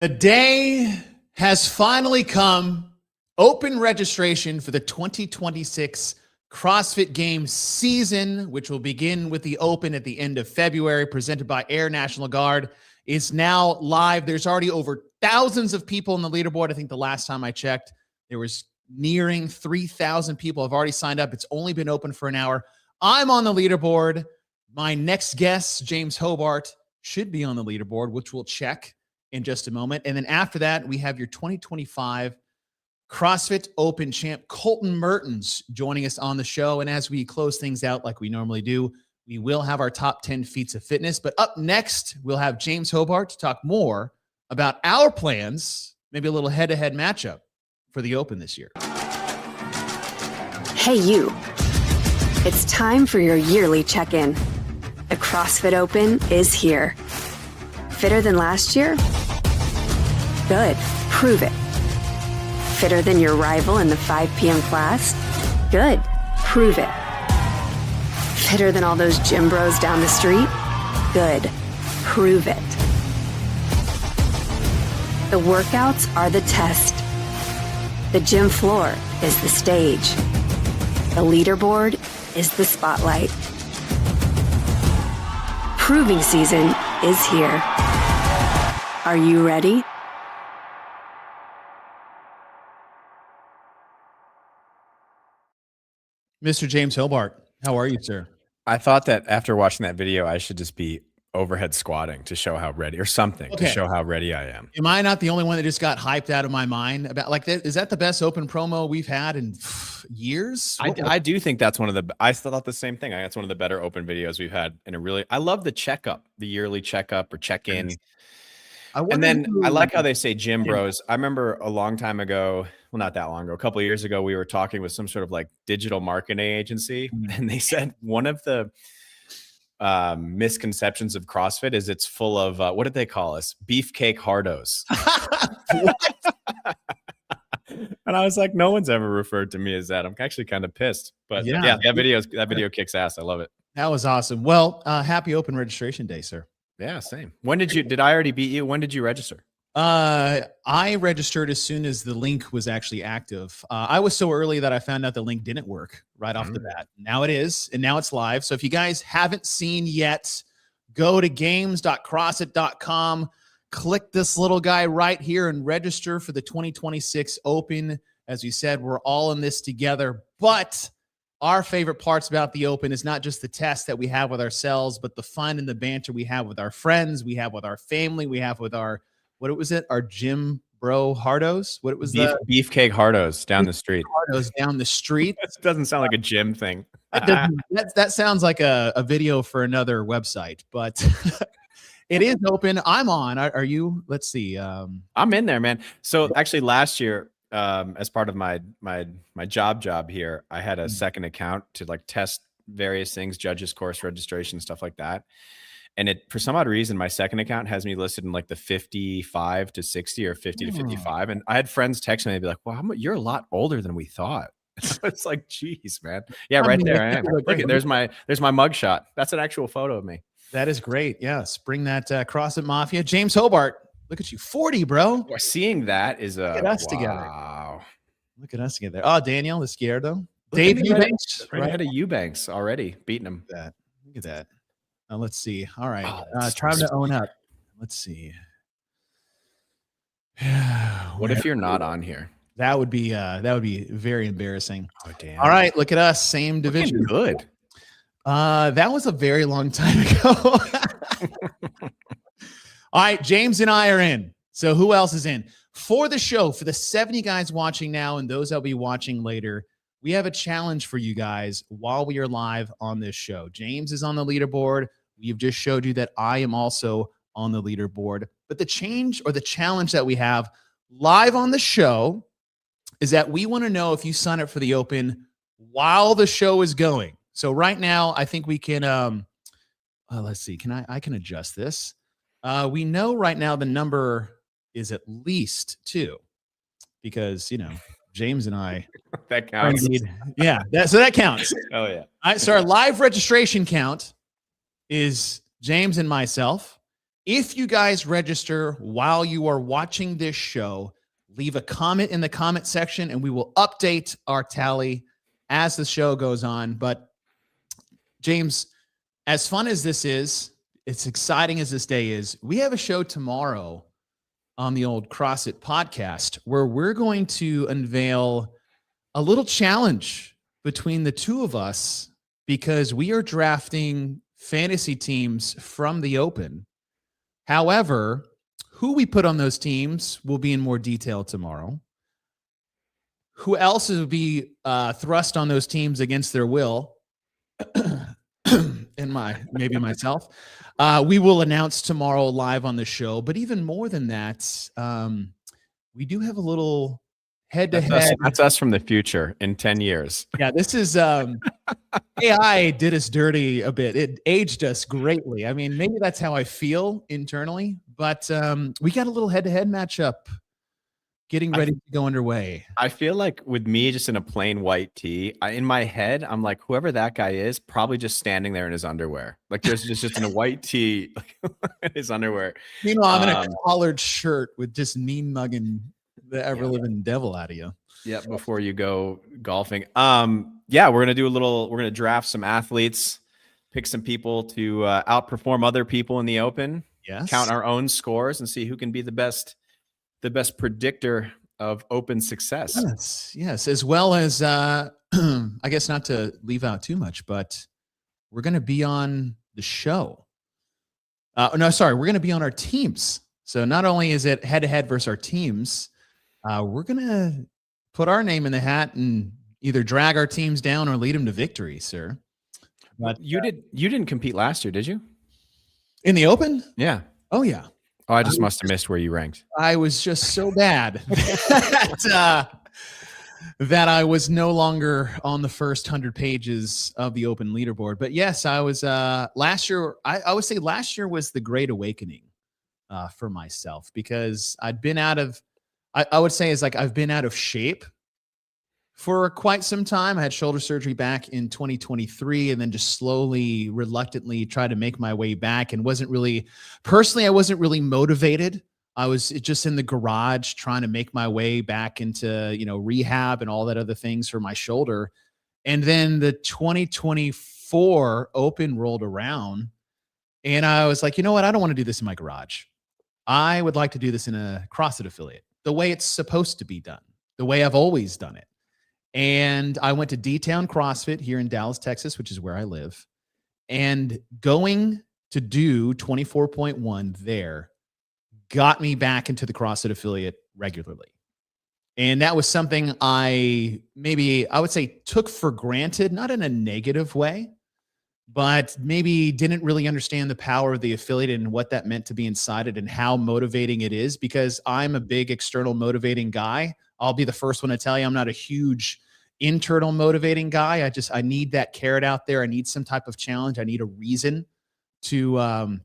The day has finally come. Open registration for the 2026 CrossFit Games season, which will begin with the Open at the end of February, presented by Air National Guard, is now live. There's already over thousands of people on the leaderboard. I think the last time I checked, there was nearing 3,000 people have already signed up. It's only been open for an hour. I'm on the leaderboard. My next guest, James Hobart, should be on the leaderboard, which we'll check in just a moment. And then after that, we have your 2025 CrossFit Open champ, Colton Mertens, joining us on the show. And as we close things out like we normally do, we will have our top 10 feats of fitness. But up next, we'll have James Hobart to talk more about our plans, maybe a little head-to-head matchup for the Open this year. Hey, you. It's time for your yearly check-in. The CrossFit Open is here. Fitter than last year? Good. Prove it. Fitter than your rival in the 5 p.m. class? Good. Prove it. Fitter than all those gym bros down the street? Good. Prove it. The workouts are the test. The gym floor is the stage. The leaderboard is the spotlight. Proving season is here. Are you ready? Mr. James Hobart, how are you, sir? I thought that after watching that video, I should just be overhead squatting to show how ready, or something to show how ready I am. Am I not the only one that just got hyped out of my mind about like that? Is that the best Open promo we've had in years? I do think that's one of the, I thought the same thing. That's one of the better Open videos we've had in a really, I love the checkup, the yearly checkup or check-in. And then I like how they say gym bros. I remember a long time ago, well, not that long ago, a couple of years ago, we were talking with some sort of like digital marketing agency, and they said one of the misconceptions of CrossFit is it's full of, what did they call us? Beefcake hardos. And I was like, no one's ever referred to me as that. I'm actually kind of pissed, but yeah, that video kicks ass. I love it. That was awesome. Well, happy Open registration day, sir. Yeah, same. When did I already beat you? When did you register? I registered as soon as the link was actually active. I was so early that I found out the link didn't work right off the bat. Now it is, and now it's live. So if you guys haven't seen yet, go to games.crossfit.com, click this little guy right here and register for the 2026 Open. As we said, we're all in this together, but our favorite parts about the Open is not just the test that we have with ourselves, but the fun and the banter we have with our friends, we have with our family, we have with our, what was it? Our gym bro hardos? What was that? Beefcake hardos down the street. Hardos down the street. That doesn't sound like a gym thing. that sounds like a video for another website, but it is open. I'm on. Are you? Let's see. I'm in there, man. So actually last year, as part of my job here, I had a second account to like test various things, judges course registration, stuff like that. And it, for some odd reason, my second account has me listed in like the 55 to 60 or 50 to 55. And I had friends text me and be like, well, you're a lot older than we thought. It's like, geez, man. Yeah, right there I am. Look, there's my mugshot. That's an actual photo of me. That is great. Yes. Bring that CrossFit Mafia. James Hobart. Look at you, 40, bro. Well, seeing that is a look at us together. Look at us together. Oh, Daniel Izquierdo. Dave Eubanks. Right ahead of Eubanks already, beating him. Look at that. Let's see. All right. Try to own up. Let's see. What if you're not on here? That would be very embarrassing. Oh, damn. All right. Look at us. Same division. Looking good. That was a very long time ago. All right, James and I are in. So who else is in? For the show, for the 70 guys watching now and those that'll be watching later, we have a challenge for you guys while we are live on this show. James is on the leaderboard. We've just showed you that I am also on the leaderboard. But the change or the challenge that we have live on the show is that we want to know if you sign up for the Open while the show is going. So right now, I think we can, let's see, I can adjust this. We know right now the number is at least 2 because, James and I. That counts. So that counts. Oh, yeah. All right, so our live registration count is James and myself. If you guys register while you are watching this show, leave a comment in the comment section and we will update our tally as the show goes on. But James, as fun as this is, as exciting as this day is, we have a show tomorrow on the old CrossFit podcast where we're going to unveil a little challenge between the two of us because we are drafting fantasy teams from the Open. However, who we put on those teams will be in more detail tomorrow. Who else will be thrust on those teams against their will, and maybe myself, we will announce tomorrow live on the show. But even more than that, we do have a little head-to-head. That's us from the future in 10 years. Yeah, this is AI did us dirty a bit. It aged us greatly. I mean, maybe that's how I feel internally, but we got a little head-to-head matchup getting ready to go underway. I feel like with me just in a plain white tee, in my head, I'm like, whoever that guy is, probably just standing there in his underwear. Like there's just in a white tee, like, in his underwear. Meanwhile, I'm in a collared shirt with just mean mugging the ever-living devil out of you. Yeah, before you go golfing. Yeah, we're gonna draft some athletes, pick some people to outperform other people in the Open. Yes. Count our own scores and see who can be the best predictor of Open success. Yes. As well as I guess not to leave out too much, but we're gonna be on the show. We're gonna be on our teams. So not only is it head-to-head versus our teams, we're gonna put our name in the hat and either drag our teams down or lead them to victory, sir. But you didn't compete last year, did you? In the Open? Yeah. Oh yeah. Oh, I just must have missed where you ranked. I was just so bad that I was no longer on the first 100 pages of the Open leaderboard. But yes, I was last year. I would say last year was the great awakening for myself because I'd been out of. I would say it's like I've been out of shape for quite some time. I had shoulder surgery back in 2023 and then just slowly, reluctantly tried to make my way back and wasn't really motivated. I was just in the garage trying to make my way back into, rehab and all that other things for my shoulder. And then the 2024 Open rolled around and I was like, you know what? I don't want to do this in my garage. I would like to do this in a CrossFit affiliate, the way it's supposed to be done, the way I've always done it. And I went to D-Town CrossFit here in Dallas, Texas, which is where I live. And going to do 24.1 there got me back into the CrossFit affiliate regularly. And that was something I would say took for granted, not in a negative way, but maybe didn't really understand the power of the affiliate and what that meant to be inside it and how motivating it is, because I'm a big external motivating guy. I'll be the first one to tell you I'm not a huge internal motivating guy. I need that carrot out there. I need some type of challenge. I need a reason to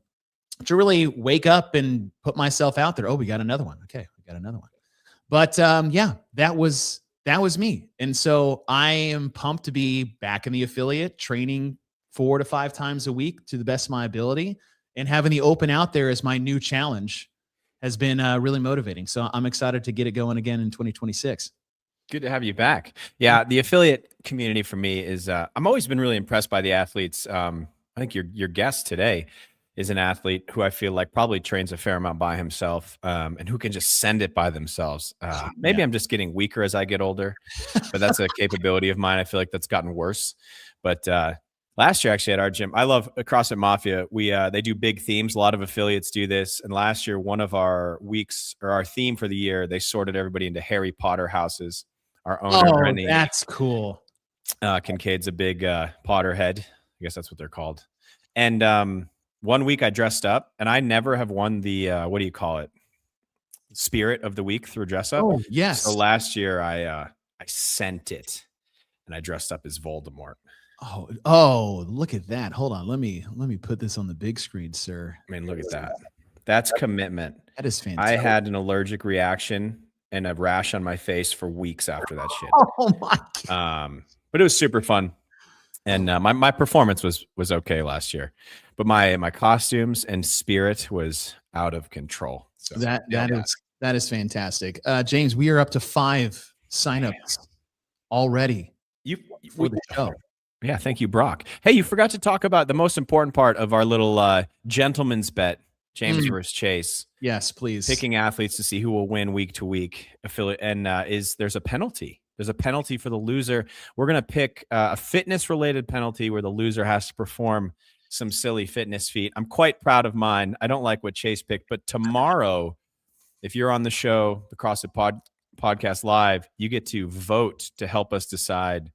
really wake up and put myself out there. Oh, we got another one. Okay, we got another one. But that was me. And so I am pumped to be back in the affiliate, training 4 to 5 times a week to the best of my ability, and having the Open out there as my new challenge has been really motivating. So I'm excited to get it going again in 2026. Good to have you back. Yeah, the affiliate community for me is, I'm always been really impressed by the athletes. I think your guest today is an athlete who I feel like probably trains a fair amount by himself, and who can just send it by themselves. Maybe I'm just getting weaker as I get older, but that's a capability of mine. I feel like that's gotten worse. But last year, actually, at our gym, I love CrossFit Mafia. They do big themes. A lot of affiliates do this. And last year, one of our weeks, or our theme for the year, they sorted everybody into Harry Potter houses. Our owner, that's cool. Kincaid's a big Potterhead. I guess that's what they're called. And one week I dressed up, and I never have won the what do you call it? Spirit of the week through dress up. Oh, yes. So last year I sent it, and I dressed up as Voldemort. Oh, look at that. Hold on. Let me put this on the big screen, sir. I mean, look at that. That's commitment. That is fantastic. I had an allergic reaction and a rash on my face for weeks after that shit. Oh my God. But it was super fun. And my performance was okay last year. but my costumes and spirit was out of control. So that is fantastic. James, we are up to 5 signups already for the show. Yeah, thank you, Brock. Hey, you forgot to talk about the most important part of our little gentleman's bet, James versus Chase. Yes, please. Picking athletes to see who will win week to week. And there's a penalty. There's a penalty for the loser. We're going to pick a fitness-related penalty where the loser has to perform some silly fitness feat. I'm quite proud of mine. I don't like what Chase picked, but tomorrow, if you're on the show, the CrossFit Podcast Live, you get to vote to help us decide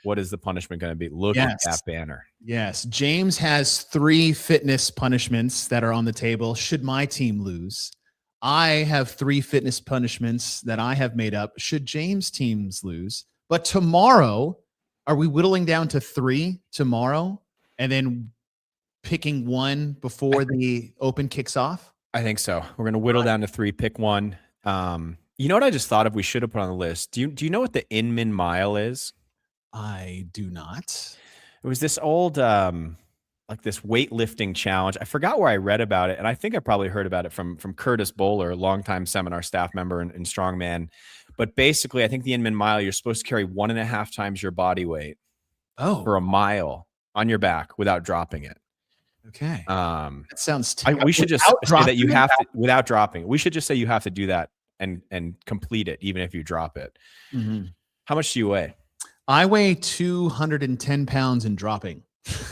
what is the punishment going to be. Look at that banner. Yes. James has 3 fitness punishments that are on the table should my team lose. I have 3 fitness punishments that I have made up should James' teams lose. But tomorrow, are we whittling down to 3 tomorrow and then picking 1 before the open kicks off? I think so. We're going to whittle down to 3, pick 1. You know what I just thought of we should have put on the list? Do you know what the Inman mile is? I do not. It was this old, like this weightlifting challenge. I forgot where I read about it, and I think I probably heard about it from Curtis Bowler, longtime seminar staff member in Strongman. But basically, I think the Inman mile, you're supposed to carry 1.5 times your body weight for a mile on your back without dropping it. Okay. That sounds terrible. We should just say that you have to, without dropping. We should just say you have to do that and complete it, even if you drop it. Mm-hmm. How much do you weigh? I weigh 210 pounds and dropping.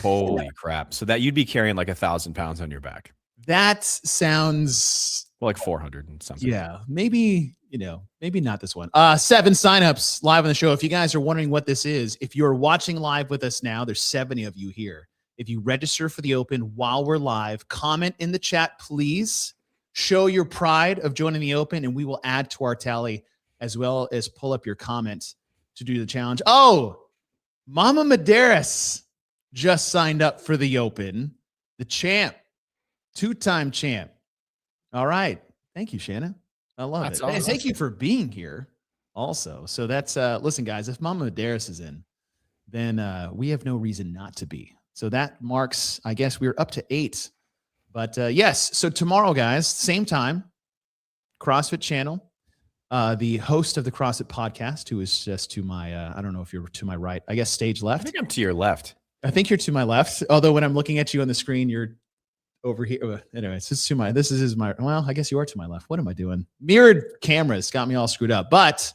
Holy crap. So that you'd be carrying like 1,000 pounds on your back. That sounds like 400 and something. Yeah. Maybe not this one. 7 signups live on the show. If you guys are wondering what this is, if you're watching live with us now, there's 70 of you here. If you register for the open while we're live, comment in the chat, please. Show your pride of joining the open, and we will add to our tally as well as pull up your comment to do the challenge. Oh, Mama Medeiros just signed up for the open. The champ, 2-time champ. All right. Thank you, Shannon. I love it. Awesome. Thank you for being here also. So that's, listen, guys, if Mama Medeiros is in, then we have no reason not to be. So that marks, I guess we're up to 8. But yes, so tomorrow, guys, same time, CrossFit channel. The host of the CrossFit podcast, who is just to my, I don't know if you're to my right, I guess stage left. I think I'm to your left. I think you're to my left. Although when I'm looking at you on the screen, you're over here. Anyways, well, I guess you are to my left. What am I doing? Mirrored cameras got me all screwed up. But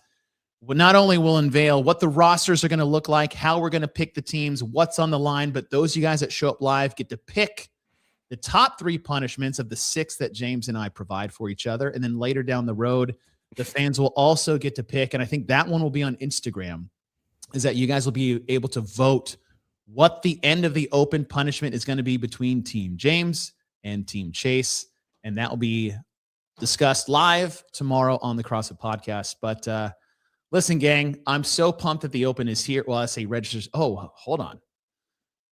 not only will unveil what the rosters are going to look like, how we're going to pick the teams, what's on the line, but those of you guys that show up live get to pick the top 3 punishments of the 6 that James and I provide for each other. And then later down the road, the fans will also get to pick. And I think that one will be on Instagram, is that you guys will be able to vote what the end of the open punishment is going to be between Team James and Team Chase. And that will be discussed live tomorrow on the CrossFit podcast. But listen, gang, I'm so pumped that the open is here. Well, I say registers. Oh, hold on.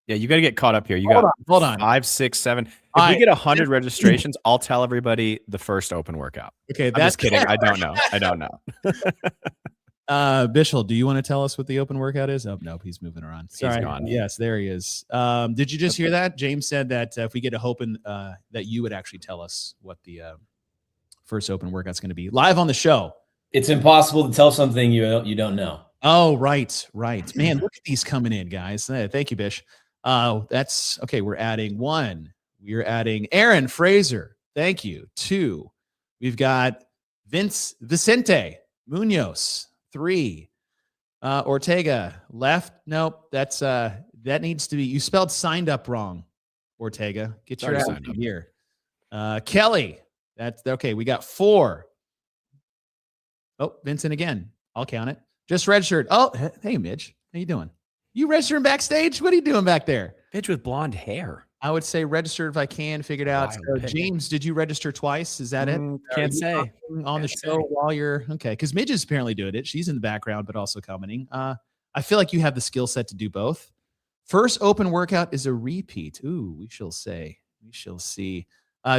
Yeah, you got to get caught up here. Hold on. 5, 6, 7. If we get 100 registrations, I'll tell everybody the first open workout. Okay, I'm just kidding. I don't know. Bishel, do you want to tell us what the open workout is? Oh, no, he's moving around. Sorry. He's gone. Yes, there he is. Did you just hear that? James said that if we get a open, that you would actually tell us what the first open workout's going to be live on the show. It's impossible to tell something you don't know. Oh, right. Man, look at these coming in, guys. Thank you, Bish. That's okay. We're adding 1. We're adding Aaron Fraser. Thank you. 2. We've got Vicente Munoz. 3. Ortega left. Nope. That's that needs to be. You spelled signed up wrong. Ortega, get your ass in here. Kelly. That's okay. We got 4. Oh, Vincent again. I'll count it. Just registered. Oh, hey, Midge. How you doing? You registering backstage? What are you doing back there? Bitch with blonde hair. I would say register if I can, figured out. James, did you register twice? Is that it? Can't say. On the show while you're okay. Because Midge is apparently doing it. She's in the background, but also commenting. I feel like you have the skill set to do both. First open workout is a repeat. Ooh, we shall say. We shall see.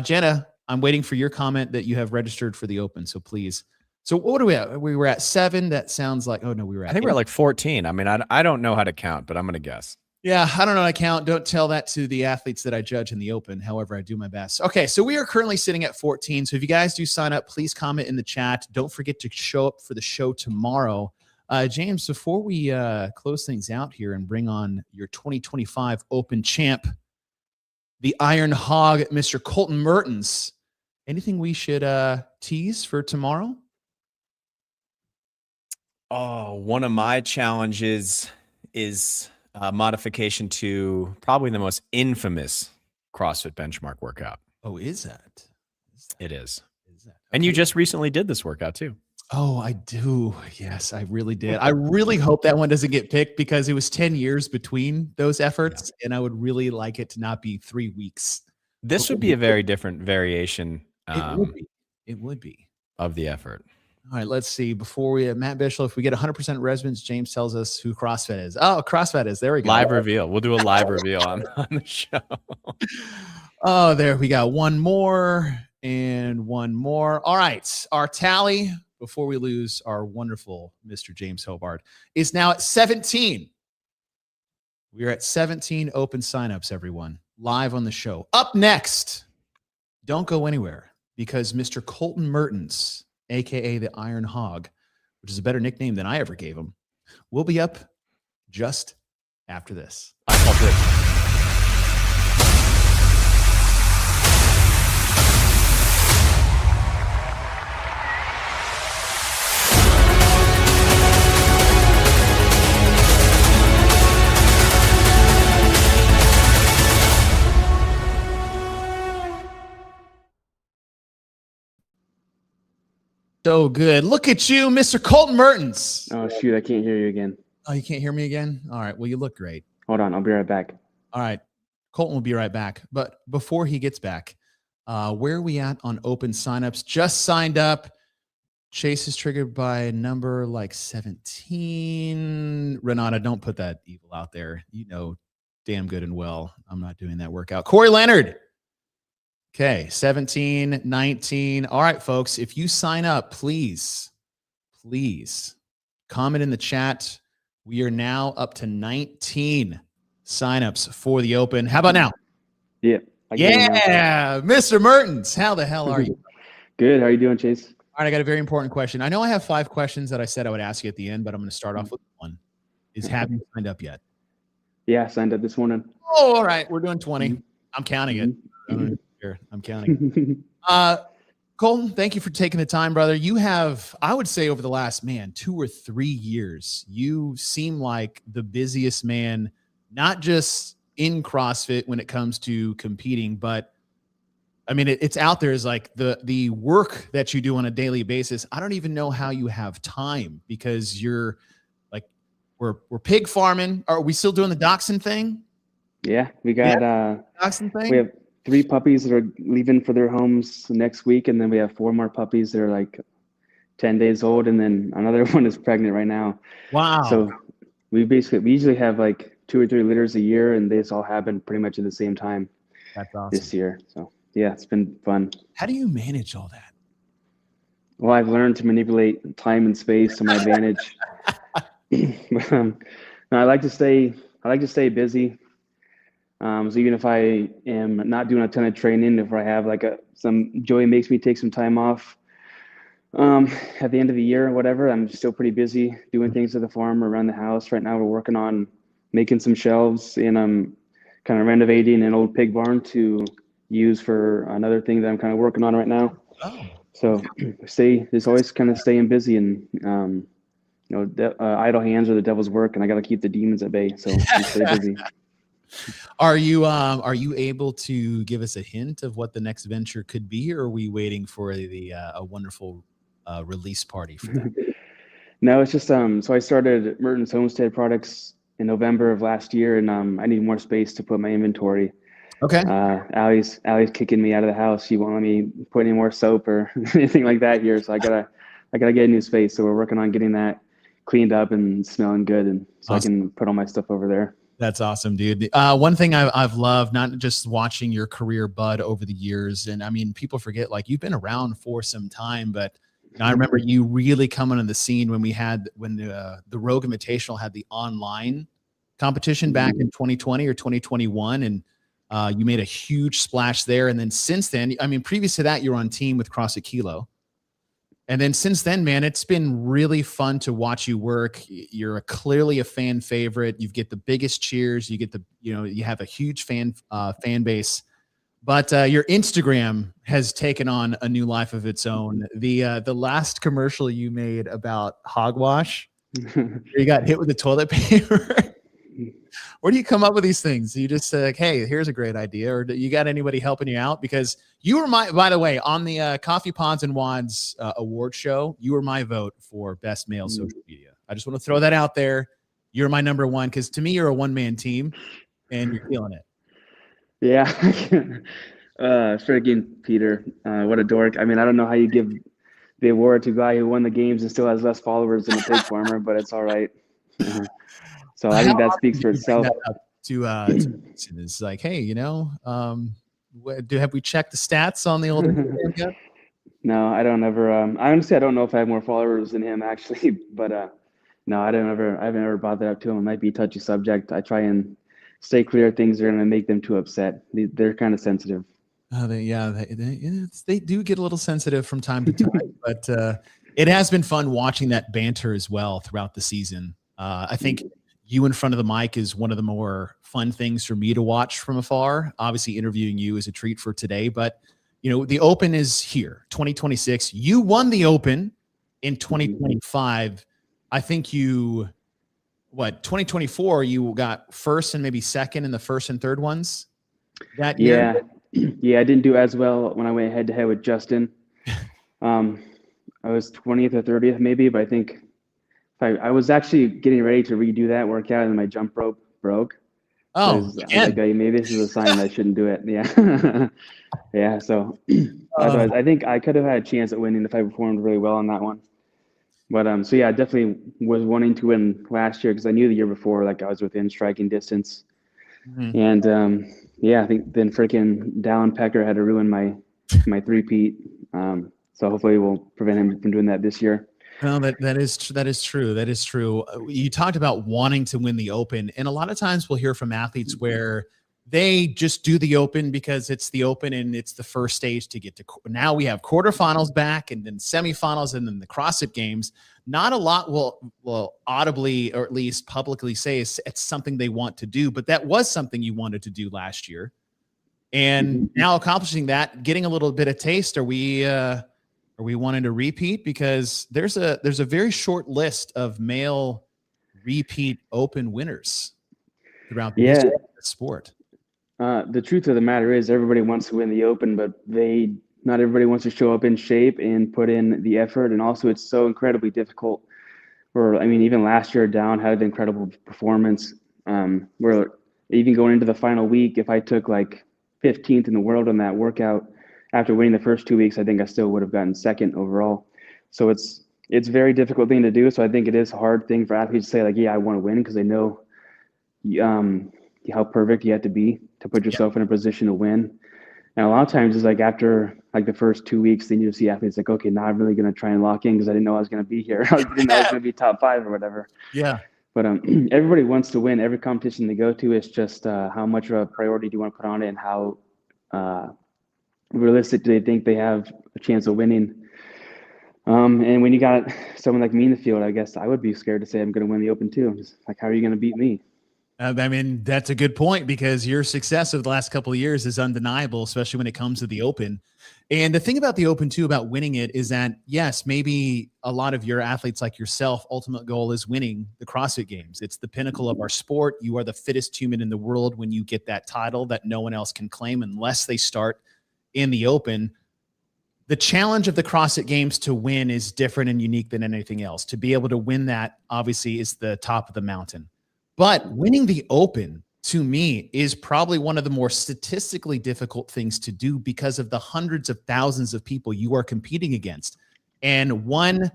Jenna, I'm waiting for your comment that you have registered for the open. So please. So what are we at? We were at 7. That sounds like, oh no, we were at I think 8. we're at like 14. I mean, I don't know how to count, but I'm going to guess. Yeah, I don't know. I count. Don't tell that to the athletes that I judge in the open. However, I do my best. Okay, so we are currently sitting at 14. So if you guys do sign up, please comment in the chat. Don't forget to show up for the show tomorrow. James, before we close things out here and bring on your 2025 Open champ, the Iron Hog, Mr. Colton Mertens, anything we should tease for tomorrow? Oh, one of my challenges is modification to probably the most infamous CrossFit benchmark workout. Oh, is that? It is. Okay. And you just recently did this workout too. Oh, I do. Yes, I really did. I really hope that one doesn't get picked because it was 10 years between those efforts, and I would really like it to not be 3 weeks. This would be a very different variation It would be. of the effort. All right, let's see. Before we have Matt Bishop, if we get 100% resonance, James tells us who CrossFit is. Oh, CrossFit is. There we go. Live reveal. We'll do a live reveal on the show. Oh, there we got one more and one more. All right. Our tally, before we lose our wonderful Mr. James Hobart, is now at 17. We are at 17 open signups, everyone, live on the show. Up next, don't go anywhere because Mr. Colton Mertens, a.k.a. the Iron Hog, which is a better nickname than I ever gave him, will be up just after this. I called it. So good. Look at you, Mr. Colton Mertens. Oh, shoot. I can't hear you again. Oh, you can't hear me again? All right. Well, you look great. Hold on. I'll be right back. All right. Colton will be right back. But before he gets back, where are we at on open signups? Just signed up. Chase is triggered by a number like 17. Renata, don't put that evil out there. You know damn good and well I'm not doing that workout. Corey Leonard. Okay, 17, 19. All right, folks, if you sign up, please comment in the chat. We are now up to 19 signups for the open. How about now? Yeah. Yeah, Mr. Mertens, how the hell are you? Good. How are you doing, Chase? All right, I got a very important question. I know I have 5 questions that I said I would ask you at the end, but I'm going to start off with one. Have you signed up yet? Yeah, I signed up this morning. Oh, all right. We're doing 20. I'm counting it. I'm counting. Colton, thank you for taking the time, brother. You have, I would say over the last, 2 or 3 years, you seem like the busiest man, not just in CrossFit when it comes to competing, but I mean, it's out there as like the work that you do on a daily basis. I don't even know how you have time because you're like, we're pig farming. Are we still doing the dachshund thing? Yeah, we got Dachshund thing? We have 3 puppies that are leaving for their homes next week, and then we have 4 more puppies that are like 10 days old, and then another one is pregnant right now. Wow. So we usually have like 2 or 3 litters a year, and this all happened pretty much at the same time. That's awesome. This year. So yeah, it's been fun. How do you manage all that? Well, I've learned to manipulate time and space to my advantage. No, I like to stay busy. So even if I am not doing a ton of training, if I have like some joy makes me take some time off at the end of the year or whatever, I'm still pretty busy doing things at the farm or around the house. Right now we're working on making some shelves, and I'm kind of renovating an old pig barn to use for another thing that I'm kind of working on right now. Oh. So there's always kind of staying busy, and idle hands are the devil's work, and I got to keep the demons at bay. So I stay busy. Are you able to give us a hint of what the next venture could be, or are we waiting for a wonderful release party for that? No, it's just so I started Mertens Homestead Products in November of last year, and I need more space to put my inventory. Okay. Allie's kicking me out of the house. She won't let me put any more soap or anything like that here. So I gotta get a new space. So we're working on getting that cleaned up and smelling good, and so awesome. I can put all my stuff over there. That's awesome, dude. One thing I've loved, not just watching your career bud over the years, and I mean, people forget, like, you've been around for some time, but I remember you really coming on the scene when the Rogue Invitational had the online competition back in 2020 or 2021, and you made a huge splash there. And then since then, I mean, previous to that, you were on team with CrossFit Kilo. And then since then, man, it's been really fun to watch you work. You're clearly a fan favorite. You get the biggest cheers. You get you have a huge fan base. But your Instagram has taken on a new life of its own. The last commercial you made about hogwash, you got hit with the toilet paper. Where do you come up with these things? You just say, like, hey, here's a great idea. Or do you got anybody helping you out? Because you were by the way, on the Coffee Pods and Wads award show, you were my vote for best male social media. I just want to throw that out there. You're my number one, because to me, you're a one-man team and you're killing it. Yeah. Freaking Peter. What a dork. I mean, I don't know how you give the award to a guy who won the games and still has less followers than a pig farmer, but it's all right. So I think that speaks for itself. It's like, hey, have we checked the stats on the old Instagram yet? No, I don't ever. I honestly, I don't know if I have more followers than him actually, but no, I haven't ever brought that up to him. It might be a touchy subject. I try and stay clear of things that are going to make them too upset. They're kind of sensitive. They do get a little sensitive from time to time, but it has been fun watching that banter as well throughout the season. I think you in front of the mic is one of the more fun things for me to watch from afar. Obviously, interviewing you is a treat for today, but the Open is here, 2026. You won the Open in 2025. I think 2024, you got first and maybe second in the first and third ones that year? Yeah, I didn't do as well when I went head-to-head with Justin. I was 20th or 30th maybe, but I think I was actually getting ready to redo that workout and my jump rope broke. Oh, like, maybe this is a sign that I shouldn't do it. Yeah. Yeah, so otherwise, I think I could have had a chance at winning if I performed really well on that one. But so yeah, I definitely was wanting to win last year because I knew the year before, like, I was within striking distance. Mm-hmm. And yeah, I think then freaking Dallin Pecker had to ruin my three-peat. So hopefully we'll prevent him from doing that this year. Well, that is true. That is true. You talked about wanting to win the Open, and a lot of times we'll hear from athletes where they just do the Open because it's the Open and it's the first stage to get to. Now we have quarterfinals back, and then semifinals, and then the CrossFit Games. Not a lot will audibly, or at least publicly, say it's something they want to do, but that was something you wanted to do last year, and now accomplishing that, getting a little bit of taste. Are we wanting to repeat? Because there's a very short list of male repeat Open winners throughout the history of the sport. The truth of the matter is everybody wants to win the Open, but not everybody wants to show up in shape and put in the effort. And also it's so incredibly difficult. Even last year, Down had an incredible performance. Where even going into the final week, if I took like 15th in the world on that workout, after winning the first 2 weeks, I think I still would have gotten second overall. So it's a very difficult thing to do. So I think it is a hard thing for athletes to say, like, yeah, I want to win, because they know how perfect you have to be to put yourself in a position to win. And a lot of times it's like after like the first 2 weeks, then you see athletes like, okay, now I'm really going to try and lock in because I didn't know I was going to be here. I didn't know I was going to be top 5 or whatever. Yeah. But everybody wants to win. Every competition they go to, is just how much of a priority do you want to put on it, and how realistic do they think they have a chance of winning. And when you got someone like me in the field, I guess I would be scared to say I'm going to win the Open too. Just like, how are you going to beat me? That's a good point, because your success of the last couple of years is undeniable, especially when it comes to the Open. And the thing about the Open too, about winning it, is that yes, maybe a lot of your athletes like yourself, ultimate goal is winning the CrossFit Games. It's the pinnacle of our sport. You are the fittest human in the world when you get that title that no one else can claim unless they start in the Open. The challenge of the CrossFit Games to win is different and unique than anything else. To be able to win that, obviously, is the top of the mountain. But winning the Open, to me, is probably one of the more statistically difficult things to do, because of the hundreds of thousands of people you are competing against. And one,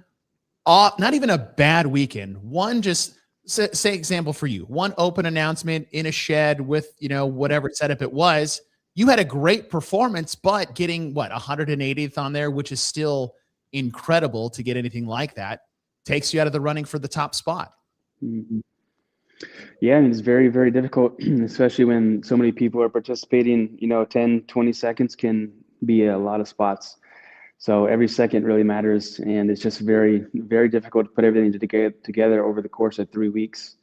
not even a bad weekend, one, just say example for you, one Open announcement in a shed with, whatever setup it was, you had a great performance, but getting 180th on there, which is still incredible to get anything like that, takes you out of the running for the top spot. Mm-hmm. Yeah, I mean, it's very, very difficult, especially when so many people are participating. 10, 20 seconds can be a lot of spots. So every second really matters, and it's just very, very difficult to put everything together over the course of 3 weeks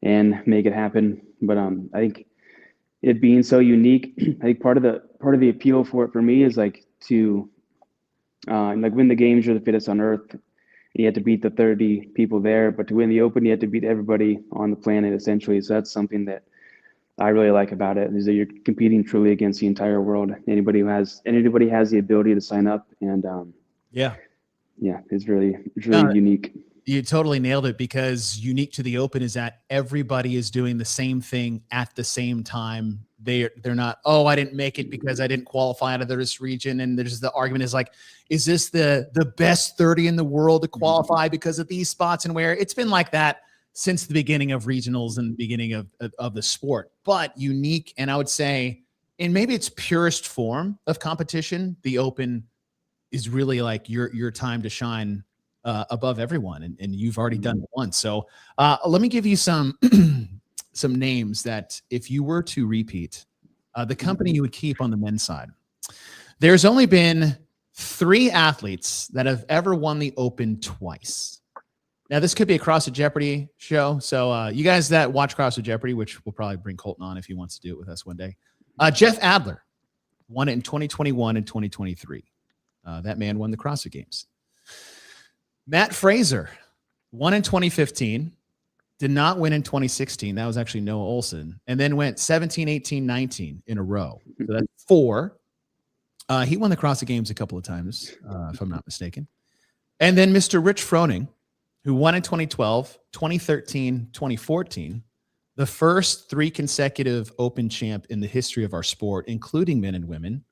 and make it happen. But I think it being so unique, I think part of the appeal for it for me is like to like win the games. You're the fittest on earth. You had to beat the 30 people there, but to win the Open, you had to beat everybody on the planet essentially. So that's something that I really like about it, is that you're competing truly against the entire world. Anybody has the ability to sign up, and Yeah. yeah, it's really No, unique. you totally nailed it, because unique to the Open is that everybody is doing the same thing at the same time. They're not, oh, I didn't make it because I didn't qualify out of this region. And there's the argument is like, is this the best 30 in the world to qualify because of these spots and where? It's been like that since the beginning of regionals and the beginning of the sport. But unique, and I would say in maybe its purest form of competition, the Open is really like your time to shine above everyone, and you've already done it once. So let me give you some some names that if you were to repeat, the company you would keep on the men's side. There's only been 3 athletes that have ever won the Open twice. Now, this could be a CrossFit Jeopardy show. So you guys that watch CrossFit Jeopardy, which we'll probably bring Colton on if he wants to do it with us one day. Jeff Adler won it in 2021 and 2023. That man won the CrossFit Games. Matt Fraser won in 2015, did not win in 2016. That was actually Noah Olson. And then went 17, 18, 19 in a row. So that's 4. He won the CrossFit Games a couple of times, if I'm not mistaken. And then Mr. Rich Froning, who won in 2012, 2013, 2014, the first 3 consecutive Open champ in the history of our sport, including men and women.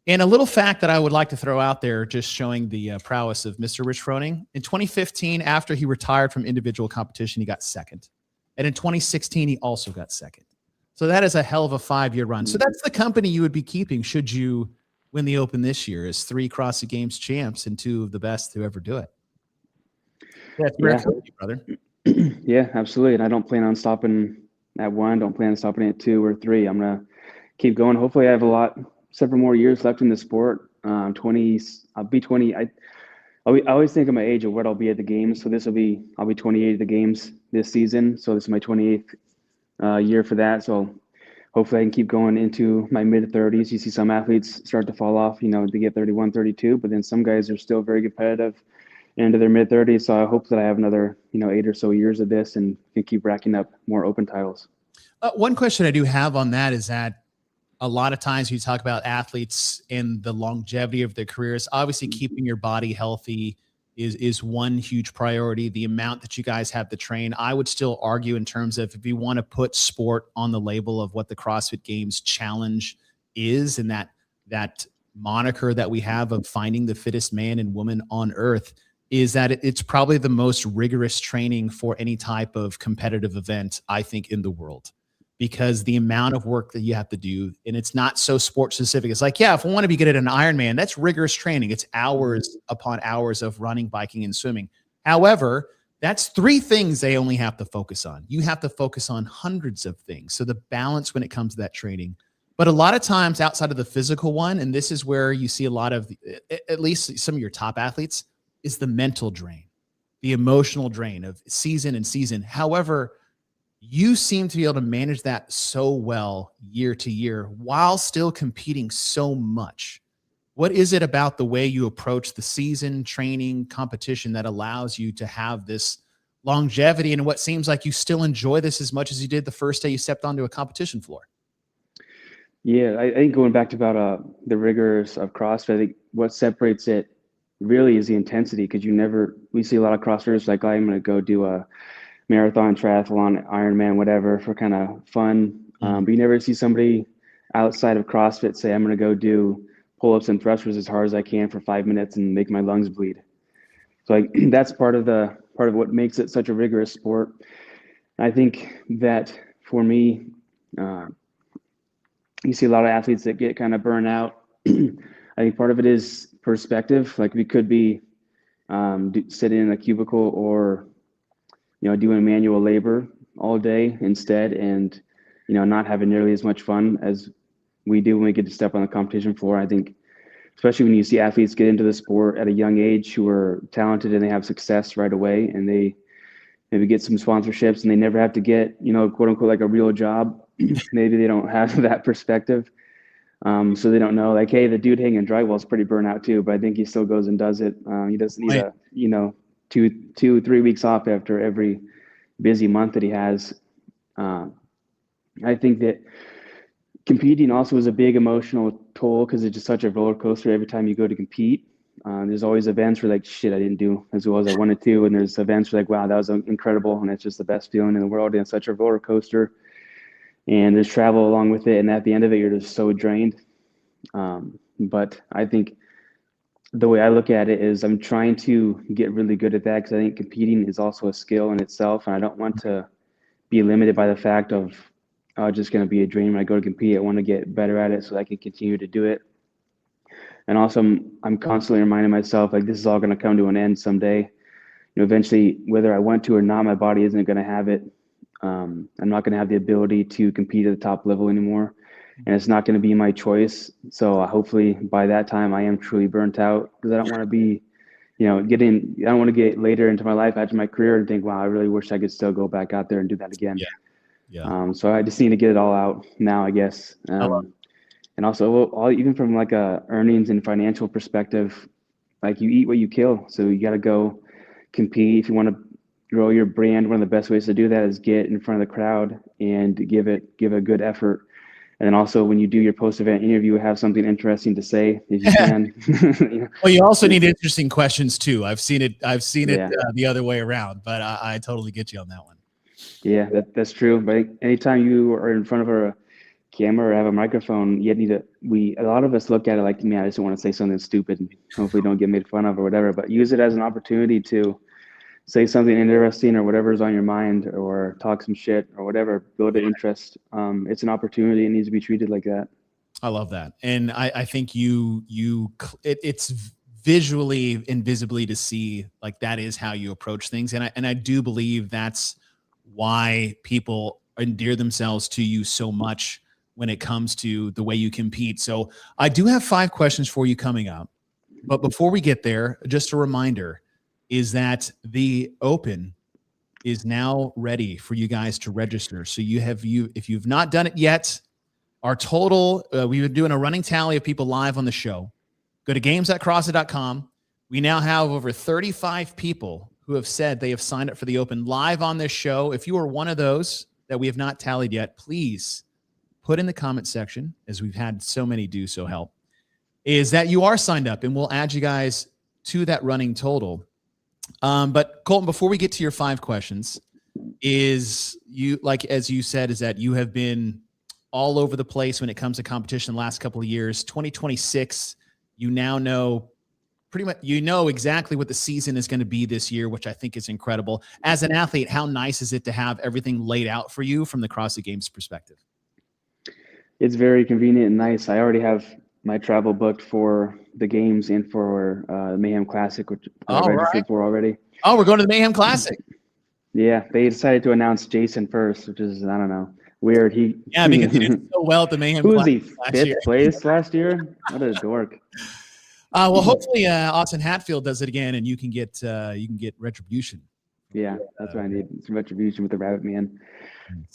And a little fact that I would like to throw out there, just showing the prowess of Mr. Rich Froning. In 2015, after he retired from individual competition, he got 2nd. And in 2016, he also got 2nd. So that is a hell of a 5-year run. So that's the company you would be keeping should you win the Open this year, is 3 CrossFit Games champs and 2 of the best to ever do it. That's rare company, brother. Yeah, absolutely. And I don't plan on stopping at 1. Don't plan on stopping at 2 or 3. I'm going to keep going. Hopefully I have several more years left in the sport. 20, I'll be 20. I always think of my age of what I'll be at the games. So I'll be 28 at the games this season. So this is my 28th year for that. So hopefully I can keep going into my mid 30s. You see some athletes start to fall off, they get 31, 32, but then some guys are still very competitive into their mid 30s. So I hope that I have another, 8 or so years of this and can keep racking up more Open titles. One question I do have on that is that a lot of times you talk about athletes and the longevity of their careers. Obviously, keeping your body healthy is one huge priority. The amount that you guys have to train, I would still argue in terms of if you want to put sport on the label of what the CrossFit Games challenge is, and that moniker that we have of finding the fittest man and woman on earth, is that it's probably the most rigorous training for any type of competitive event, I think, in the world. Because the amount of work that you have to do, and it's not so sport specific. It's like, yeah, if I want to be good at an Ironman, that's rigorous training. It's hours upon hours of running, biking, and swimming. However, that's 3 things they only have to focus on. You have to focus on hundreds of things. So the balance when it comes to that training. But a lot of times outside of the physical one, and this is where you see a lot of, at least some of your top athletes, is the mental drain, the emotional drain of season and season. However, you seem to be able to manage that so well year to year while still competing so much. What is it about the way you approach the season, training, competition that allows you to have this longevity, and what seems like you still enjoy this as much as you did the first day you stepped onto a competition floor? Yeah, I think going back to about the rigors of CrossFit, I think what separates it really is the intensity, because we see a lot of CrossFitters like, I'm going to go do a marathon, triathlon, Ironman, whatever, for kind of fun. But you never see somebody outside of CrossFit say, I'm going to go do pull-ups and thrusters as hard as I can for 5 minutes and make my lungs bleed. So that's part of what makes it such a rigorous sport. I think that for me, you see a lot of athletes that get kind of burnt out. I think part of it is perspective. Like we could be sitting in a cubicle or doing manual labor all day instead, and not having nearly as much fun as we do when we get to step on the competition floor. I think, especially when you see athletes get into the sport at a young age who are talented and they have success right away, and they maybe get some sponsorships and they never have to get, quote unquote, like a real job. Maybe they don't have that perspective. So they don't know, like, hey, the dude hanging drywall is pretty burnout too, but I think he still goes and does it. He doesn't need Right. 2-3 weeks off after every busy month that he has. I think that competing also is a big emotional toll because it's just such a roller coaster every time you go to compete. There's always events where like, shit, I didn't do as well as I wanted to. And there's events where like, wow, that was incredible. And it's just the best feeling in the world. And it's such a roller coaster. And there's travel along with it. And at the end of it, you're just so drained. But I think the way I look at it is I'm trying to get really good at that because I think competing is also a skill in itself. And I don't want to be limited by the fact of, oh, just going to be a dream when I go to compete. I want to get better at it so I can continue to do it. And also, I'm constantly reminding myself, like, this is all going to come to an end someday. Eventually, whether I want to or not, my body isn't going to have it. I'm not going to have the ability to compete at the top level anymore. And it's not going to be my choice. So hopefully by that time, I am truly burnt out because I don't want to be, I don't want to get later into my life after my career and think, wow, I really wish I could still go back out there and do that again. Yeah. So I just need to get it all out now, I guess. And also, even from like a earnings and financial perspective, like you eat what you kill. So you got to go compete. If you want to grow your brand, one of the best ways to do that is get in front of the crowd and give a good effort. And then also when you do your post-event interview, have something interesting to say if you can. Well, you also need interesting questions too. I've seen it the other way around, but I totally get you on that one. Yeah, that's true. But anytime you are in front of a camera or have a microphone, a lot of us look at it like, man, I just want to say something stupid and hopefully don't get made fun of or whatever, but use it as an opportunity to say something interesting or whatever's on your mind or talk some shit or whatever, build an interest. It's an opportunity. It needs to be treated like that. I love that. And I think it's visually and visibly to see like that is how you approach things. And I do believe that's why people endear themselves to you so much when it comes to the way you compete. So I do have 5 questions for you coming up. But before we get there, just a reminder is that the Open is now ready for you guys to register. So if you've not done it yet, our total, we were doing a running tally of people live on the show. Go to games.crossfit.com. We now have over 35 people who have said they have signed up for the Open live on this show. If you are one of those that we have not tallied yet, please put in the comment section, as we've had so many do, so help, is that you are signed up, and we'll add you guys to that running total. But Colton, before we get to your 5 questions, is you, like, as you said, is that you have been all over the place when it comes to competition the last couple of years. 2026, you now know pretty much, exactly what the season is going to be this year, which I think is incredible. As an athlete, how nice is it to have everything laid out for you from the CrossFit Games perspective? It's very convenient and nice. I already have my travel booked for the games and for the Mayhem Classic, which I registered for already. Oh, we're going to the Mayhem Classic. Yeah, they decided to announce Jason first, which is, I don't know, weird. Because he did so well at the Mayhem Classic. Who was he, 5th place last year? What a dork. Well, hopefully Austin Hatfield does it again, and you can get retribution. Yeah, that's what I need. Some retribution with the Rabbit Man.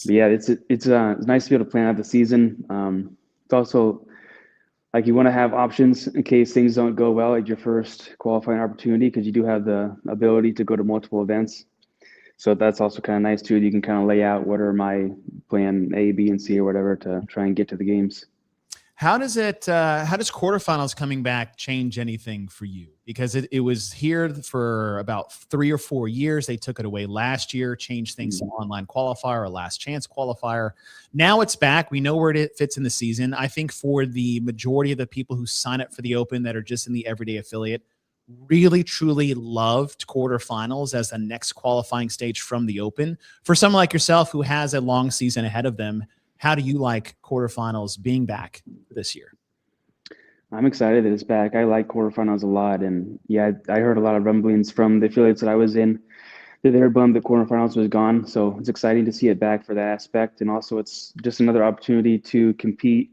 But yeah, it's nice to be able to plan out the season. It's also like you want to have options in case things don't go well at your first qualifying opportunity, because you do have the ability to go to multiple events. So that's also kind of nice too. You can kind of lay out what are my plan A, B, and C or whatever to try and get to the games. How does quarterfinals coming back change anything for you? Because it was here for about 3 or 4 years. They took it away last year, changed things to online qualifier or last chance qualifier. Now it's back. We know where it fits in the season. I think for the majority of the people who sign up for the Open that are just in the everyday affiliate, really, truly loved quarterfinals as the next qualifying stage from the Open. For someone like yourself who has a long season ahead of them, how do you like quarterfinals being back this year? I'm excited that it's back. I like quarterfinals a lot. And yeah, I heard a lot of rumblings from the affiliates that I was in they're bummed the quarterfinals was gone. So it's exciting to see it back for that aspect. And also it's just another opportunity to compete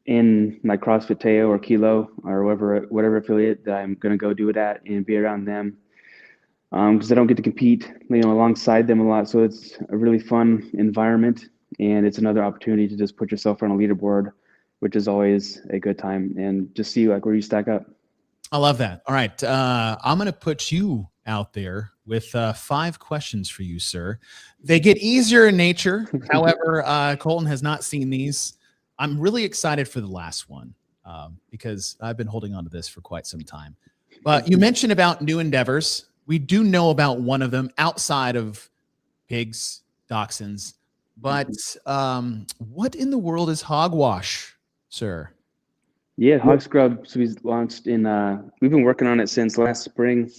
in like CrossFit Teo or Kilo or whatever affiliate that I'm going to go do it at and be around them. Because I don't get to compete, alongside them a lot. So it's a really fun environment, and it's another opportunity to just put yourself on a leaderboard, which is always a good time, and just see like where you stack up. I love that. All right. I'm going to put you out there with 5 questions for you, sir. They get easier in nature. However, Colton has not seen these. I'm really excited for the last one because I've been holding on to this for quite some time. But you mentioned about new endeavors. We do know about one of them outside of pigs, dachshunds. But what in the world is hogwash, sir? Yeah, Hog Scrub. So we launched we've been working on it since last spring,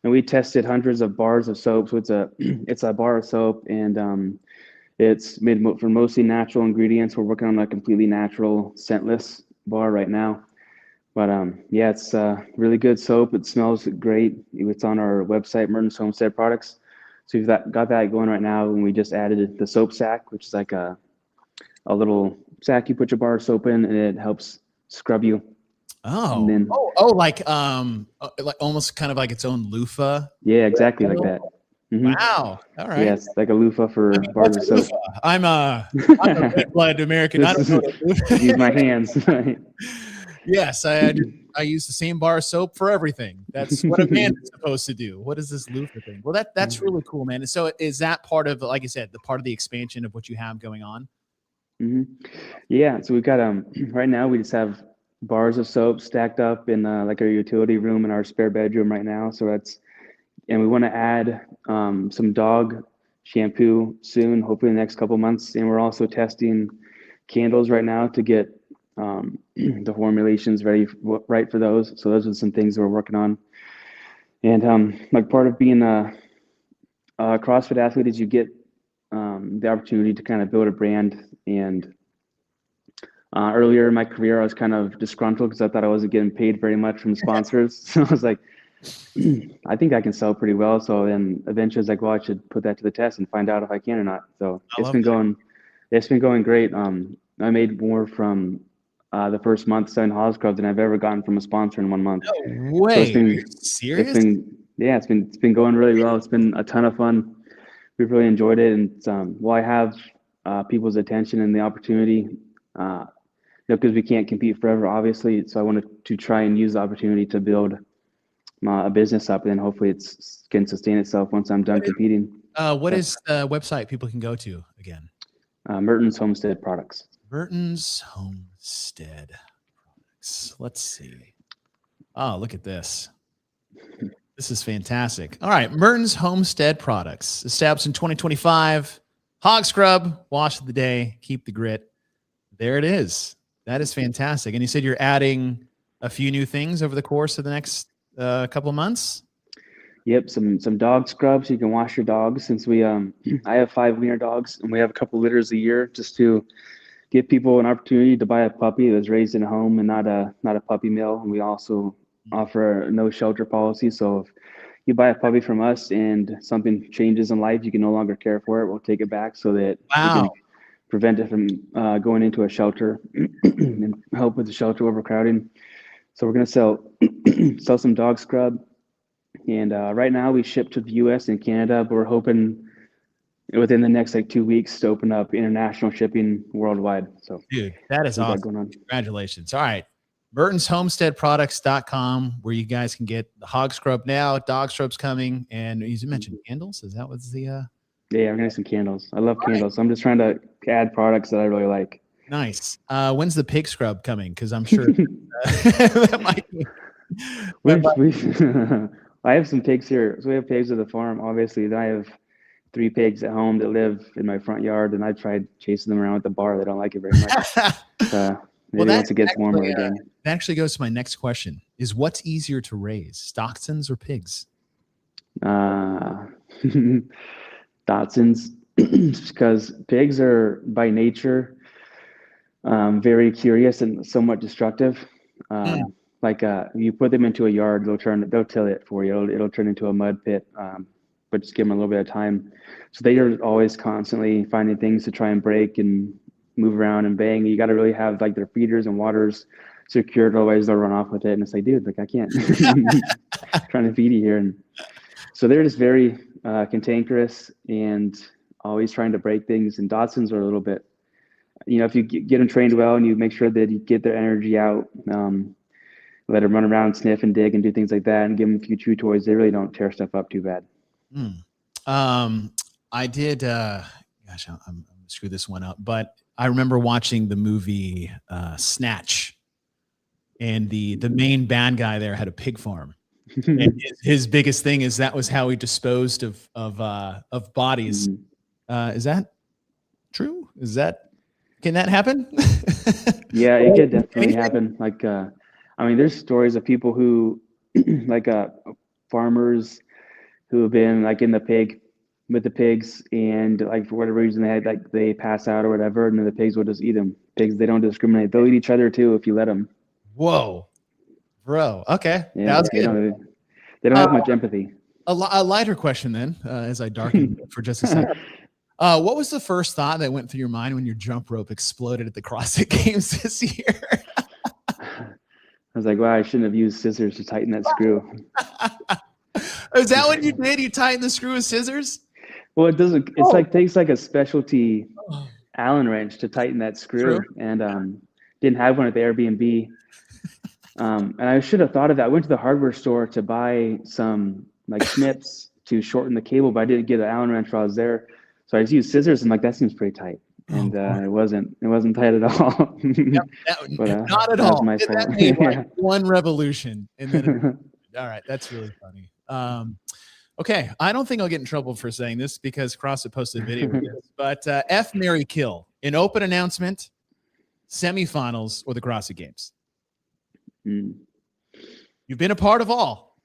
and we tested hundreds of bars of soap. So it's a bar of soap, and it's made from mostly natural ingredients. We're working on a completely natural, scentless bar right now. But yeah, it's really good soap. It smells great. It's on our website, Merton's Homestead Products. So we've got that going right now, and we just added the soap sack, which is like a little sack you put your bar of soap in, and it helps scrub you. Oh, then, like almost kind of like its own loofah. Yeah, exactly like that. Mm-hmm. Wow. All right. Yes, like a loofah for bars of soap. I'm a red-blooded American. I don't know what a use my hands. Yes, I use the same bar of soap for everything. That's what a man is supposed to do. What is this loofah thing? Well, that's really cool, man. And so is that part of, like I said, the part of the expansion of what you have going on? Mm-hmm. Yeah. So we've got right now we just have bars of soap stacked up in like our utility room in our spare bedroom right now. So and we want to add some dog shampoo soon, hopefully in the next couple months. And we're also testing candles right now to get the formulations right for those. So those are some things we're working on. And like part of being a CrossFit athlete is you get the opportunity to kind of build a brand. And earlier in my career, I was kind of disgruntled because I thought I wasn't getting paid very much from sponsors. So I was like, I think I can sell pretty well. So then eventually I was like, well, I should put that to the test and find out if I can or not. So it's been going great. I made more from the first month selling Hog Scrub than I've ever gotten from a sponsor in 1 month. No way. So it's been, Are you serious? It's been going really well. It's been a ton of fun. We've really enjoyed it. And I have people's attention and the opportunity, because we can't compete forever, obviously. So I wanted to try and use the opportunity to build a business up, and then hopefully it can sustain itself once I'm done competing. What is the website people can go to again? Merton's Homestead Products. Merton's Homestead Products. Let's see. Oh, look at this. This is fantastic. All right. Merton's Homestead Products, established in 2025. Hog Scrub, wash of the day, keep the grit. There it is. That is fantastic. And you said you're adding a few new things over the course of the next couple of months? Yep, some dog scrubs. You can wash your dogs. Since I have 5 wiener dogs, and we have a couple litters a year, just to give people an opportunity to buy a puppy that was raised in a home and not a puppy mill. And we also offer a no shelter policy. So if you buy a puppy from us and something changes in life, you can no longer care for it. We'll take it back so that we can prevent it from going into a shelter and help with the shelter overcrowding. So we're going to sell some dog scrub. And right now we ship to the US and Canada, but we're hoping within the next 2 weeks to open up international shipping worldwide. So dude, that is awesome. Going on. Congratulations. All right. MertonsHomesteadProducts.com, where you guys can get the Hog Scrub now, dog scrub's coming, and you mentioned candles. Is that what's the Yeah, we're gonna get some candles. I love candles. Right. So I'm just trying to add products that I really like. Nice. When's the pig scrub coming? Because I'm sure that might be. I have some pigs here. So we have pigs at the farm, obviously. Then I have 3 pigs at home that live in my front yard, and I tried chasing them around with the bar. They don't like it very much. Maybe once it gets warmer again. That actually goes to my next question: is what's easier to raise, dachshunds or pigs? Dachshunds, because pigs are by nature very curious and somewhat destructive. If you put them into a yard, they'll till it for you. It'll turn into a mud pit. but just give them a little bit of time. So they are always constantly finding things to try and break and move around and bang. You got to really have like their feeders and waters secured, otherwise they'll run off with it. And it's like, dude, like I can't trying to feed you here. And so they're just very cantankerous and always trying to break things. And Dachshunds are a little bit, if you get them trained well and you make sure that you get their energy out, let them run around, sniff and dig and do things like that, and give them a few chew toys, they really don't tear stuff up too bad. I did, gosh, I'm going to screw this one up, but I remember watching the movie Snatch, and the main bad guy there had a pig farm. And his biggest thing is that was how he disposed of bodies. Is that true? Can that happen? Yeah, it could definitely happen. Like, there's stories of people who, like, farmers who have been like with the pigs, and like for whatever reason they pass out or whatever, and then the pigs will just eat them. Pigs, they don't discriminate. They'll eat each other too if you let them. Whoa, bro. Okay, yeah, that was good. They don't have much empathy. A lighter question then, as I darken for just a second. What was the first thought that went through your mind when your jump rope exploded at the CrossFit Games this year? I was like, wow, I shouldn't have used scissors to tighten that screw. Is that what you did? You tightened the screw with scissors? Well, it doesn't. It's like takes like a specialty Allen wrench to tighten that screw, and didn't have one at the Airbnb. And I should have thought of that. I went to the hardware store to buy some like snips to shorten the cable, but I didn't get an Allen wrench while I was there. So I just used scissors, and like that seems pretty tight. And it wasn't tight at all. But, not at all. My that made like one revolution, and then all right, that's really funny. Okay, I don't think I'll get in trouble for saying this because CrossFit posted a video with this, but F, Marry, Kill, an open announcement, semifinals, or the CrossFit Games. You've been a part of all.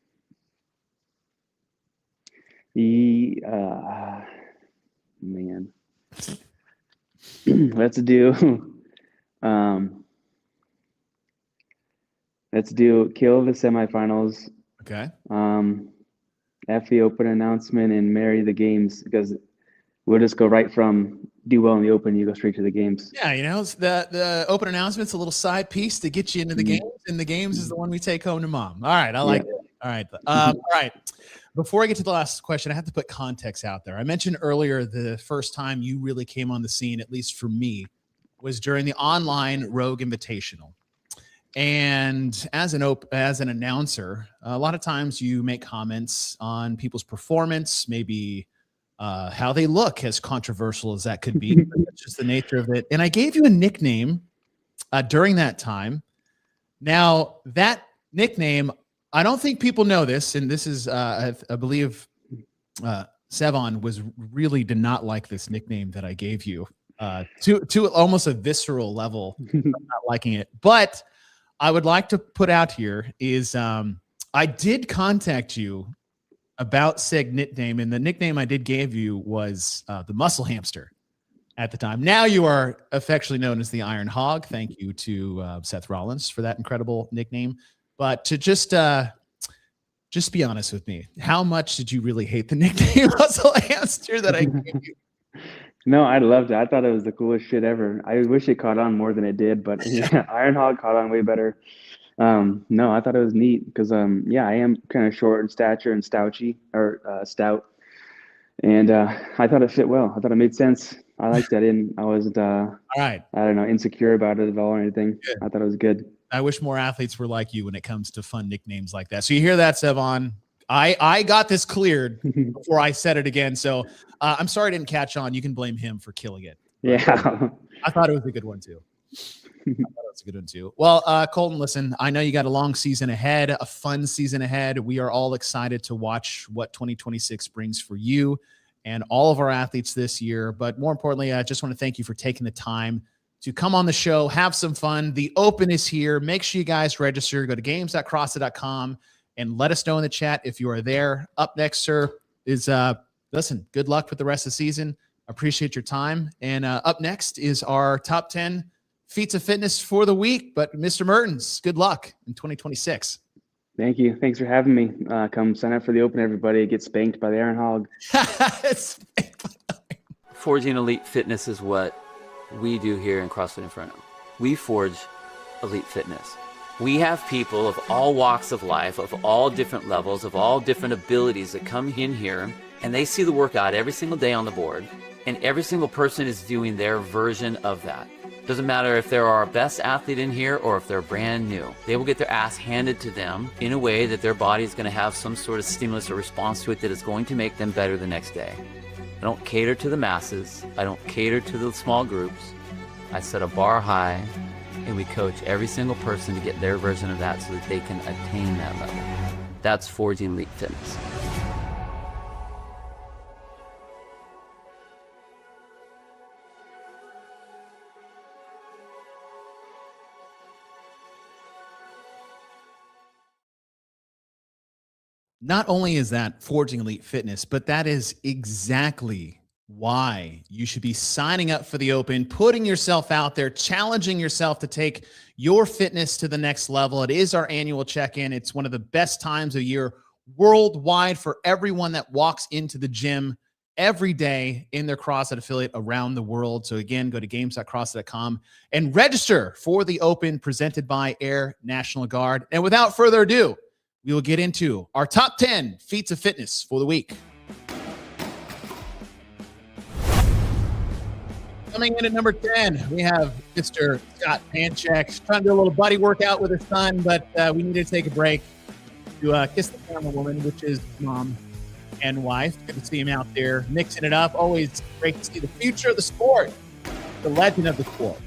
Man. Let's do Kill the semifinals. Okay. F the open announcement and Marry the games, because we'll just go right from do well in the open, you go straight to the games. Yeah, the open announcement's a little side piece to get you into the games, and the games is the one we take home to mom. All right, I like it. All right. All right. Before I get to the last question, I have to put context out there. I mentioned earlier the first time you really came on the scene, at least for me, was during the online Rogue Invitational. And as an announcer, a lot of times you make comments on people's performance, maybe how they look, as controversial as that could be. That's just the nature of it. And I gave you a nickname during that time. Now, that nickname, I don't think people know this, and this is, I believe, Sevon really did not like this nickname that I gave you to almost a visceral level, not liking it. But I would like to put out here is I did contact you about said nickname, and the nickname I did give you was the Muscle Hamster at the time. Now you are affectionately known as the Iron Hog. Thank you to Seth Rollins for that incredible nickname. But to just be honest with me, how much did you really hate the nickname Muscle Hamster that I gave you? No, I loved it. I thought it was the coolest shit ever. I wish it caught on more than it did, but yeah, Iron Hog caught on way better. No, I thought it was neat because, I am kind of short in stature and stout. And I thought it fit well. I thought it made sense. I liked it. I wasn't, all right. I don't know, insecure about it at all or anything. Good. I thought it was good. I wish more athletes were like you when it comes to fun nicknames like that. So you hear that, Sevon? I got this cleared before I said it again. So I'm sorry I didn't catch on. You can blame him for killing it. Yeah. I thought it was a good one too. Well, Colton, listen, I know you got a long season ahead, a fun season ahead. We are all excited to watch what 2026 brings for you and all of our athletes this year. But more importantly, I just want to thank you for taking the time to come on the show, have some fun. The Open is here. Make sure you guys register. Go to games.crossfit.com and let us know in the chat if you are there. Up next, sir, is listen, good luck with the rest of the season. Appreciate your time. And up next is our top 10 feats of fitness for the week. But Mr. Mertens, good luck in 2026. Thank you. Thanks for having me. Come sign up for the Open, everybody. Get spanked by the Iron Hog. Forging elite fitness is what we do here in CrossFit Inferno. We forge elite fitness. We have people of all walks of life, of all different levels, of all different abilities that come in here, and they see the workout every single day on the board, and every single person is doing their version of that. Doesn't matter if they're our best athlete in here or if they're brand new. They will get their ass handed to them in a way that their body is going to have some sort of stimulus or response to it that is going to make them better the next day. I don't cater to the masses. I don't cater to the small groups. I set a bar high, and we coach every single person to get their version of that so that they can attain that level. That's forging elite fitness. Not only is that forging elite fitness, but that is exactly why you should be signing up for the Open, putting yourself out there, challenging yourself to take your fitness to the next level. It is our annual check-in. It's one of the best times of year worldwide for everyone that walks into the gym every day in their CrossFit affiliate around the world. So again, go to games.crossfit.com and register for the Open presented by Air National Guard. And without further ado, we will get into our top 10 feats of fitness for the week. Coming in at number 10, we have Mr. Scott Panchek. Trying to do a little buddy workout with his son, but we need to take a break to kiss the camera woman, which is mom and wife. Good to see him out there mixing it up. Always great to see the future of the sport, the legend of the sport.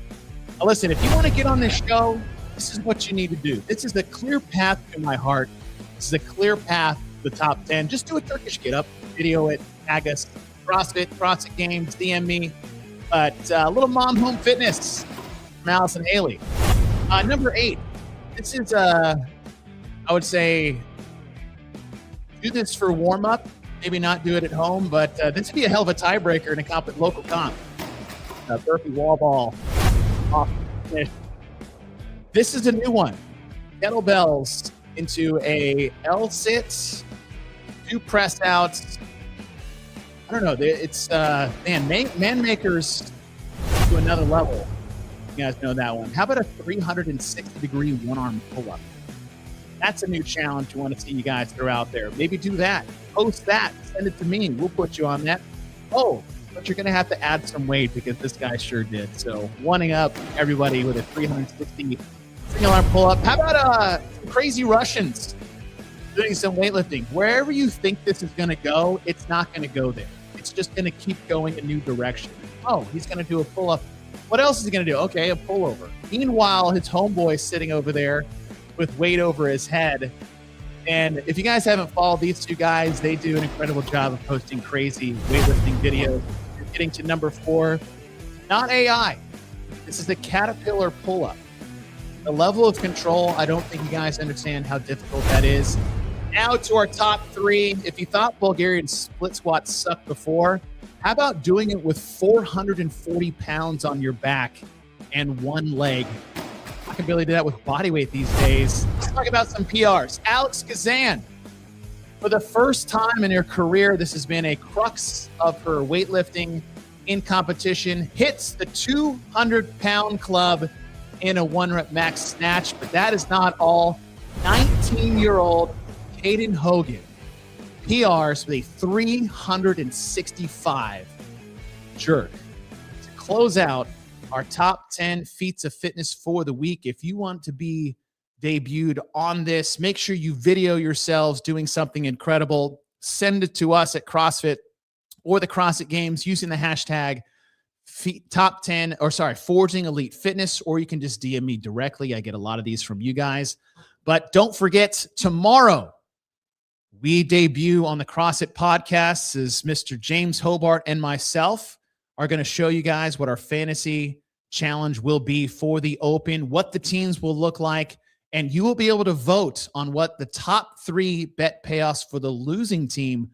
Now listen, if you want to get on this show, this is what you need to do. This is a clear path to my heart. This is a clear path to the top 10. Just do a Turkish get up, video it, tag us, CrossFit Games, DM me. But a little mom home fitness from Allison Haley. Number 8, this is, I would say, do this for warm up. Maybe not do it at home, but this would be a hell of a tiebreaker in a local comp. Burpee wall ball off finish. This is a new one. Kettlebells into a L-sit, 2 press outs. I don't know. It's, man makers to another level. You guys know that one. How about a 360-degree one-arm pull-up? That's a new challenge you want to see you guys throw out there. Maybe do that. Post that. Send it to me. We'll put you on that. Oh, but you're going to have to add some weight because this guy sure did. So, one up everybody with a 360 single arm pull up. How about some crazy Russians doing some weightlifting? Wherever you think this is going to go, it's not going to go there. It's just going to keep going a new direction. Oh, he's going to do a pull up. What else is he going to do? Okay, a pullover. Meanwhile, his homeboy's sitting over there with weight over his head. And if you guys haven't followed these two guys, they do an incredible job of posting crazy weightlifting videos. You're getting to number 4, not AI. This is the caterpillar pull up. The level of control, I don't think you guys understand how difficult that is. Now to our top 3. If you thought Bulgarian split squats sucked before, how about doing it with 440 pounds on your back and one leg? I can barely do that with body weight these days. Let's talk about some PRs. Alex Kazan, for the first time in her career, this has been a crux of her weightlifting in competition, hits the 200-pound club in a 1-rep max snatch, but that is not all. 19-year-old Caden Hogan PRs with a 365 jerk to close out our top 10 feats of fitness for the week. If you want to be debuted on this, make sure you video yourselves doing something incredible. Send it to us at CrossFit or the CrossFit Games using the hashtag Forging Elite Fitness, or you can just DM me directly. I get a lot of these from you guys. But don't forget, tomorrow we debut on the CrossFit podcast as Mr. James Hobart and myself are going to show you guys what our fantasy challenge will be for the Open, what the teams will look like, and you will be able to vote on what the top 3 bet payoffs for the losing team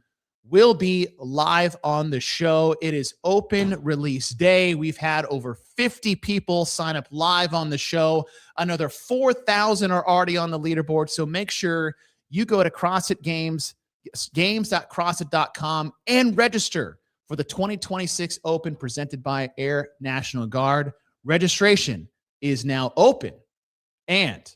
will be live on the show. It is Open release day. We've had over 50 people sign up live on the show. Another 4,000 are already on the leaderboard. So make sure you go to CrossFit Games, games.crossfit.com, and register for the 2026 Open presented by Air National Guard. Registration is now open, and